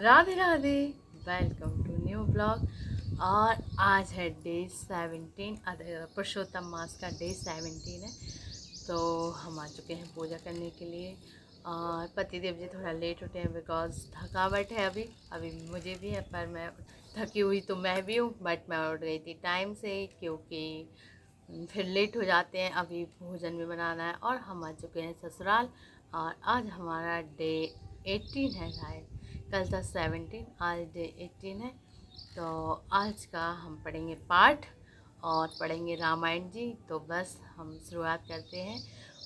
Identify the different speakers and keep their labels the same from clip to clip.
Speaker 1: Radhe Radhe. Welcome to new blog. और आज है डे 17, पुरुषोत्तम मास का डे 17 है। तो हम आ चुके हैं पूजा करने के लिए। और पतिदेव जी थोड़ा लेट उठे हैं बिकॉज थकावट है अभी मुझे भी है, पर मैं थकी हुई तो मैं भी हूँ, बट मैं उठ गई थी टाइम से क्योंकि फिर लेट हो जाते हैं। अभी भोजन भी बनाना है और हम आ चुके हैं ससुराल। और आज हमारा डे 18 है शायद, कल था 17, आज डे 18 है। तो आज का हम पढ़ेंगे पाठ और पढ़ेंगे रामायण जी। तो बस हम शुरुआत करते हैं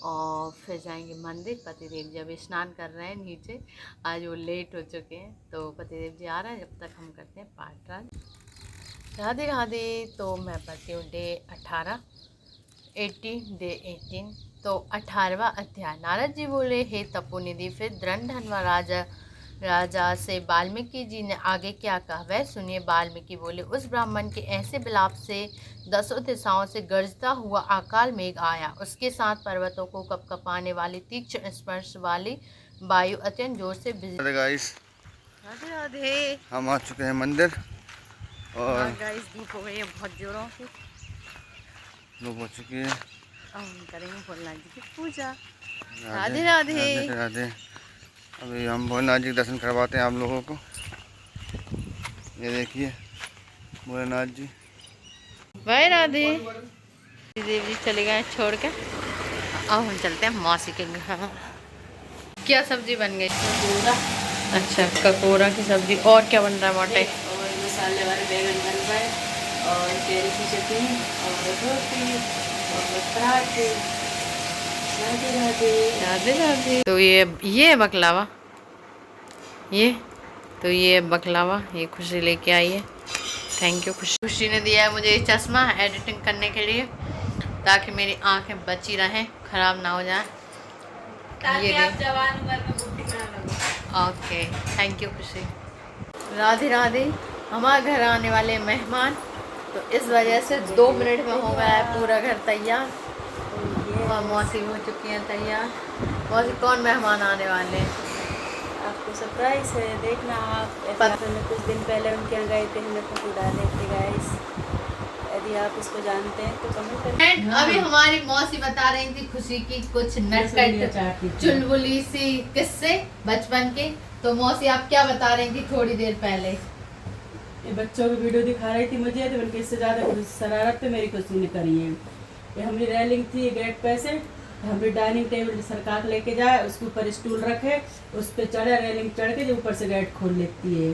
Speaker 1: और फिर जाएंगे मंदिर। पतिदेव जी अभी स्नान कर रहे हैं नीचे, आज वो लेट हो चुके हैं। तो पतिदेव जी आ रहे हैं, जब तक हम करते हैं पाठ। राधे राधे। तो मैं पढ़ती हूँ डे 18, 18 डे 18। तो 18वां अध्याय। नारद जी बोले, हे तपोनिधि, फिर धनवा राजा से वाल्मीकि जी ने आगे क्या कहा वह सुनिए। वाल्मीकि बोले, उस ब्राह्मण के ऐसे विलाप से 10 दिशाओं से गरजता हुआ अकाल मेघ आया। उसके साथ पर्वतों को कपकपाने वाली तीक्ष्ण स्पर्श वाली वायु अत्यंत जोर से
Speaker 2: अरे गाइस,
Speaker 1: राधे राधे।
Speaker 2: हम आ चुके हैं मंदिर और
Speaker 1: गाइस धूप हो गई है बहुत जोरों से।
Speaker 2: लोग हो चुकी है।
Speaker 1: अब हम करेंगे भोलेनाथ जी की पूजा।
Speaker 2: राधे
Speaker 1: राधे राधे।
Speaker 2: राधे राधे। अभी हम भोलेनाथ जी के दर्शन करवाते हैं आप लोगों को। ये देखिए भोलेनाथ जी।
Speaker 1: बाय राधे। देव जी चले गए छोड़ के। अब हम चलते हैं मौसी के घर। क्या सब्जी बन गई? अच्छा, ककोरा की सब्जी। और क्या बन रहा है मोटे?
Speaker 3: और मसाले वाले बैंगन बन रहे और केले की चटनी और रोटी और पराठे। राधे राधे।
Speaker 1: राधे राधे। तो ये है बकलावा, ये तो ये बकलावा, ये खुशी लेके आई है। थैंक यू खुशी। खुशी ने दिया है मुझे ये चश्मा एडिटिंग करने के लिए, ताकि मेरी आंखें बची रहें, खराब ना हो जाए।
Speaker 3: ताकि आप जवान उम्र में बुढ़ी ना लगो।
Speaker 1: ओके, थैंक यू खुशी। राधे राधे। हमारे घर आने वाले मेहमान, तो इस वजह से 2 मिनट में हो गया है पूरा घर तैयार। और मौसी हो चुकी हैं तैयार। मौसी, कौन मेहमान आने वाले हैं?
Speaker 3: आपको सरप्राइज है, देखना आप। हमने कुछ दिन पहले उनके यहाँ गए थे, हमने फोटो डाले थे गाइस। यदि आप इसको जानते हैं तो कमेंट करें।
Speaker 1: अभी हमारी मौसी बता रही थी खुशी की कुछ नटखट चुलबुली सी किस्से बचपन के। तो मौसी आप क्या बता रही थी थोड़ी देर पहले?
Speaker 3: ये बच्चों की वीडियो दिखा रही थी मुझे, तो उनके इससे ज़्यादा शरारत पे मेरी खुशी ने करी है। ये हमारी रेलिंग थी गेट पे से, हमारी डाइनिंग टेबल सरका के लेके जाए, उसके ऊपर स्टूल रखे, उस पे चढ़े, रेलिंग चढ़ के जो ऊपर से गेट खोल लेती है।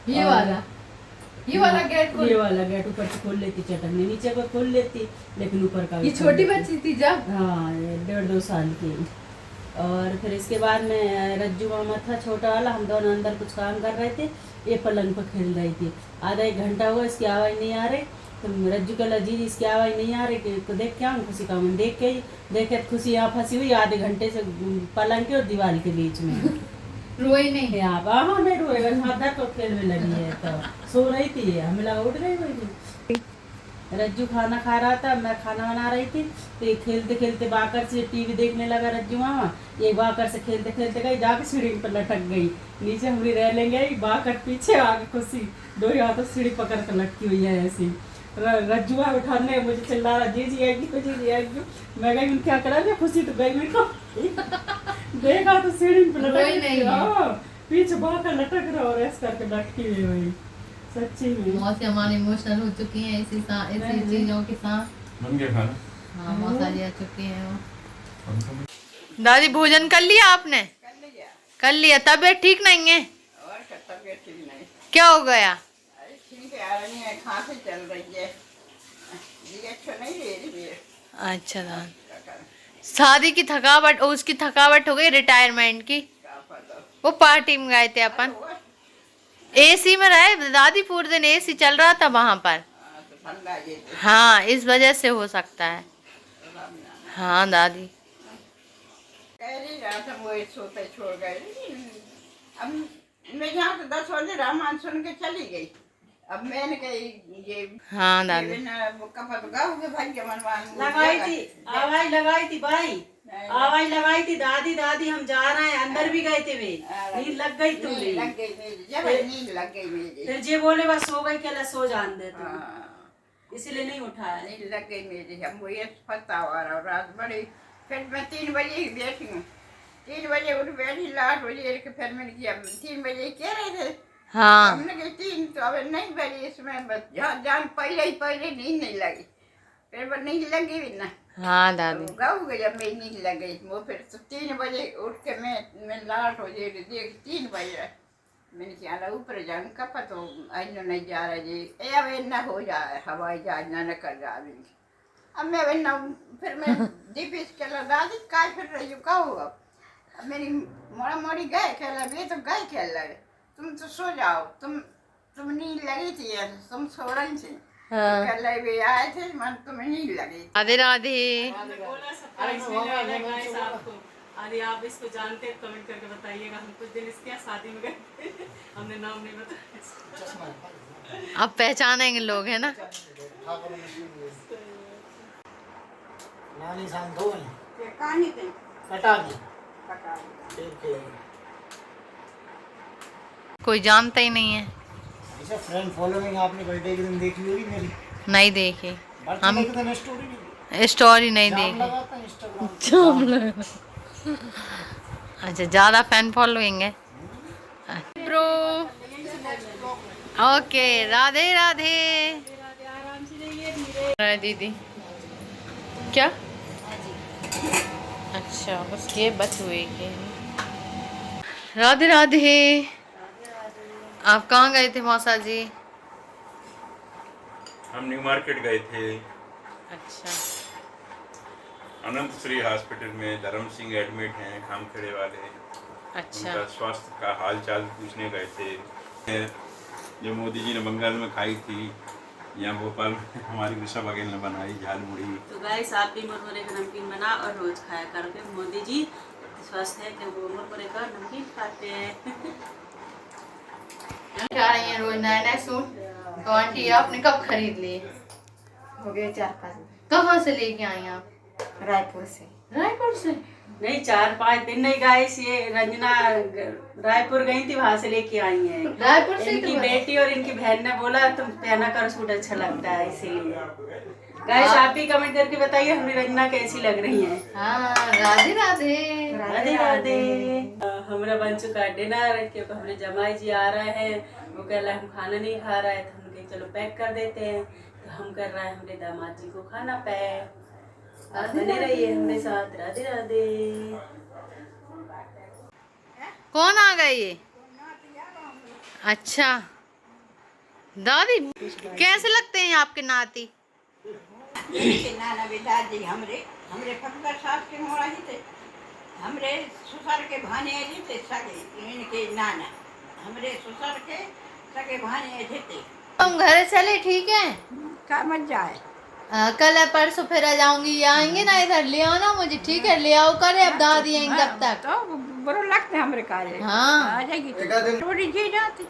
Speaker 1: ये वाला गेट
Speaker 3: ये वाला गेट ऊपर से खोल लेती, चटकने नीचे को खोल लेती, लेकिन ऊपर का
Speaker 1: ये छोटी बच्ची थी जब?
Speaker 3: हाँ, 1.5-2 साल की। और फिर इसके बाद में रज्जू मामा था छोटा वाला, हम दोनों अंदर कुछ काम कर रहे थे, ये पलंग पर खेल रही थी। आधा 1 घंटा हुआ, इसकी आवाज़ नहीं आ रही। तो रज्जू का लजीज, इसकी आवाज़ नहीं आ रही तो देख क्या हूँ खुशी का मन देखे खुशी यहाँ फंसी हुई आधे घंटे से पलंग के और दीवार के बीच में।
Speaker 1: रोई नहीं?
Speaker 3: यहाँ हाँ नहीं रोएगा, हाथ तो खेल में लगी है। तो सो रही थी, हमें लगा उठ गई हुई। रज्जू खाना खा रहा था, मैं खाना बना रही थी, तो ये खेलते खेलते बाकर से टीवी देखने लगा रज्जू मामा। ये बाकर से खेलते खेलते गई, जाके सीढ़ी पर लटक गई नीचे, हमारी रेलिंग गई, बाकर पीछे आगे खुशी 2 हाथों सीढ़ी पकड़ कर लटकी हुई है ऐसी। रज्जू उठाने मुझे चिल्ला रहा, जी जी आएगी जी जी आएगी। मैं गई, क्या करा रही खुशी? तो गई मेरे को देखा तो सीढ़ी पर लटक, पीछे बाकर लटक रहा और ऐसे करके लटकी हुई। सच्ची में
Speaker 1: मौसी हमारी इमोशनल हो चुकी हैं इसी चीजों के साथ।
Speaker 2: बन गया खाना?
Speaker 1: हाँ, मौसा जी आ चुकी हैं वो। दादी भोजन कर लिया आपने? कर लिया। तबीयत ठीक नहीं है?
Speaker 4: और तबीयत ठीक नहीं।
Speaker 1: क्या हो गया?
Speaker 4: अरे ठीक है, आ रही है, खांसी चल रही है, रिएक्शन नहीं ले रही है।
Speaker 1: अच्छा दादी, शादी की थकावट, उसकी थकावट हो गई रिटायरमेंट की।
Speaker 4: क्या पता।
Speaker 1: वो पार्टी में गए थे अपन, एसी में रहे दादी, पूरे दिन एसी चल रहा था वहां पर।
Speaker 4: तो ठंडा ये
Speaker 1: हाँ, इस वजह से हो सकता है। हाँ दादी।
Speaker 4: कह रही रात हम वो सोते छोड़ गए। अब मैं यहाँ तो 10 बजे रामायण सुन के चली गई। अब मैंने कही ये
Speaker 1: हाँ दादी।
Speaker 4: वो कपा तो गाओगे भाई के मनवान
Speaker 3: लगाई थी, आवाज लगाई थी भाई, आवाज लगाई थी दादी दादी हम जा रहे हैं, अंदर भी गए थे वे, नींद लग गई
Speaker 4: नींद
Speaker 3: तुम्हें।
Speaker 4: लग गई मेरी, जब नींद लग गई मेरी।
Speaker 3: फिर जे बोले बस सो गई, क्या सो जान दे तुम,
Speaker 4: हाँ,
Speaker 3: इसीलिए नहीं उठाया।
Speaker 4: नींद लग गई मेरी, हमको ये पता हुआ रहा रात बड़ी। फिर मैं 3 बजे ही बैठी हूँ, 3 बजे उठ बैठी, 8 बजे के फिर मैंने किया 3 बजे कह रहे थे।
Speaker 1: हाँ
Speaker 4: हमने कहा 3 तो अब नहीं बजी, इसमें बस जान पहले नींद नहीं लगी, फिर वो नींद लगी भी ना।
Speaker 1: हाँ दादी।
Speaker 4: गाँव गई जब मेरी नींद लग गई, वो फिर 3 बजे उठ के मैं 8 बजे देख 3 बजे मैंने क्या ऊपर जाऊँ कपा तो अन्य नहीं जा रहा जी, अब इतना हो जाए हवाई जहाज ना कर जा। अब मैं वरना फिर मैं दीपिस के दादी काय फिर रही हूँ, कहो अब मेरी मोड़ा मोड़ी गए खेला, ये तो गए खेल लगे, तुम तो सो जाओ, तुम नींद लगी थी, तुम सो रही थी।
Speaker 1: हाँ।
Speaker 4: कल भी आए थे, मन तुम्हें नींद लगी।
Speaker 1: राधे राधे।
Speaker 3: अरे आप इसको जानते हैं कमेंट करके बताइएगा। हम कुछ दिन इसके शादी में गए, हमने नाम नहीं बताया।
Speaker 1: अब पहचानेंगे लोग, है ना।
Speaker 5: नानी सांधो
Speaker 4: ये कहानी थी
Speaker 5: कटा दी
Speaker 4: पका
Speaker 5: ठीक है।
Speaker 1: कोई जानता ही नहीं है।
Speaker 5: ऐसा फ्रेंड फॉलोइंग आपने बर्थडे के दिन देखी होगी मेरी,
Speaker 1: नहीं देखी,
Speaker 5: बर्थडे के दिन स्टोरी नहीं
Speaker 1: स्टोरी नहीं
Speaker 5: जाम
Speaker 1: देखी।
Speaker 5: लगाता इंस्टाग्राम
Speaker 1: अच्छा, ज्यादा फैन फॉलोइंग है ब्रो। ओके, राधे राधे। अरे दीदी क्या? अच्छा, उसके बस हुए के। राधे राधे। आप कहाँ गए थे मौसा जी?
Speaker 6: हम न्यू मार्केट गए थे,
Speaker 1: अच्छा
Speaker 6: अनंत श्री हॉस्पिटल में धर्म सिंह एडमिट हैं, खामखेड़े वाले।
Speaker 1: अच्छा
Speaker 6: उनका स्वास्थ्य का हाल चाल पूछने गए थे। जो मोदी जी ने बंगाल में खाई थी, यहाँ भोपाल में हमारी विशा बघेल ने बनाई झाल मुड़ी।
Speaker 3: तो गाइस आप भी मुरमुरे का नमकीन बना और रोज खाया करके, मोदी जी स्वस्थ है तो वो मुरमुरे का नमकीन खाते हैं।
Speaker 1: क्या रही है रोज नए नए सूट? तो आंटी आपने कब खरीद लिए?
Speaker 4: हो गए 4-5
Speaker 1: कहाँ से लेके आई आप?
Speaker 4: रायपुर से।
Speaker 1: रायपुर से?
Speaker 3: नहीं 4-5 दिन नहीं गाइस, ये रंजना रायपुर गई थी, वहाँ से लेके आई है।
Speaker 1: रायपुर से?
Speaker 3: इनकी बेटी और इनकी बहन ने बोला तुम पहना कर सूट अच्छा लगता है, इसीलिए। गाइस आप भी कमेंट करके बताइए हमें रंजना कैसी लग रही है।
Speaker 1: हाँ, राधे राधे।
Speaker 3: राधे राधे। हमारा बन चुका है डिनर, क्योंकि हमारे जमाई जी आ रहे हैं, वो कह रहा है हम खाना नहीं खा रहा है, तो हम कहे चलो पैक कर देते हैं, तो हम कर रहे हैं हमारे दामाद जी को खाना पैक। आप बने रहिए हमारे साथ। राधे राधे।
Speaker 1: कौन आ गए ये? अच्छा दादी, कैसे लगते हैं आपके नाती?
Speaker 4: नाना भी दादी हमरे फटकर सास के मोड़ा ही थे, हमरे ससुर के भाने जी थे सगे, इनके नाना हमरे ससुर के सगे भाने जी थे।
Speaker 1: तुम घर चले, ठीक है?
Speaker 4: का मत जाए,
Speaker 1: कल या परसों फिर आ जाऊंगी, आएंगे ना इधर, ले आओ ना मुझे, ठीक है? ले आओ, करे अब दादी आएंगे तब तक।
Speaker 4: तो बुरा लगता है हमरे कार्य।
Speaker 1: हाँ।
Speaker 4: आ जाएगी तो थोड़ी जी जाती।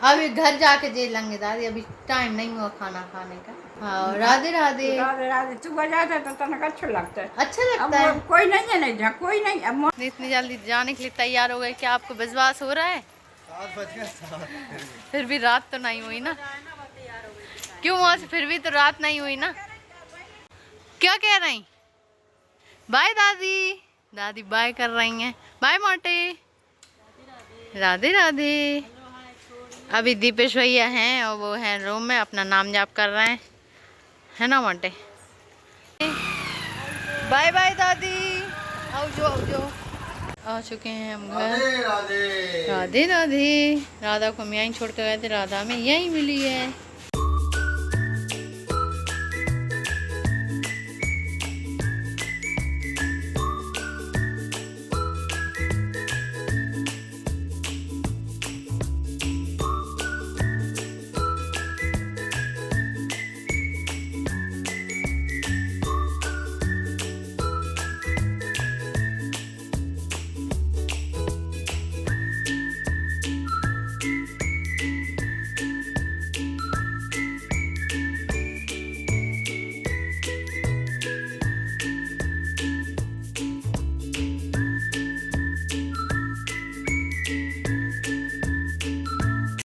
Speaker 1: अभी घर जाके जे लेंगे दादी, अभी टाइम नहीं हुआ खाना खाने का। हाँ, राधे राधे।
Speaker 4: राधे राधे। तू आ जाता तो तनक अच्छा लगता है।
Speaker 1: अच्छा
Speaker 4: अब
Speaker 1: लगता है।
Speaker 4: वो कोई नहीं है, नहीं कोई नहीं। अब
Speaker 1: इतनी जल्दी जाने के लिए तैयार हो गए, क्या आपको विश्वास हो रहा है?
Speaker 2: 7 बज गए।
Speaker 1: फिर भी रात तो नहीं हुई ना? क्यों वहाँ से फिर भी तो रात नहीं हुई ना? क्या कह रही? बाय दादी। दादी बाय कर रही हैं। बाय मोटे। राधे राधे। अभी दीपेश भैया हैं और वो हैं रूम में, अपना नाम जाप कर रहे हैं, है ना मोटे? बाय बाय दादी। आओ जो आ चुके हैं हम घर।
Speaker 2: राधे राधे।
Speaker 1: राधे राधे। राधा को हम यहीं छोड़ कर गए थे, राधा में यहीं मिली है।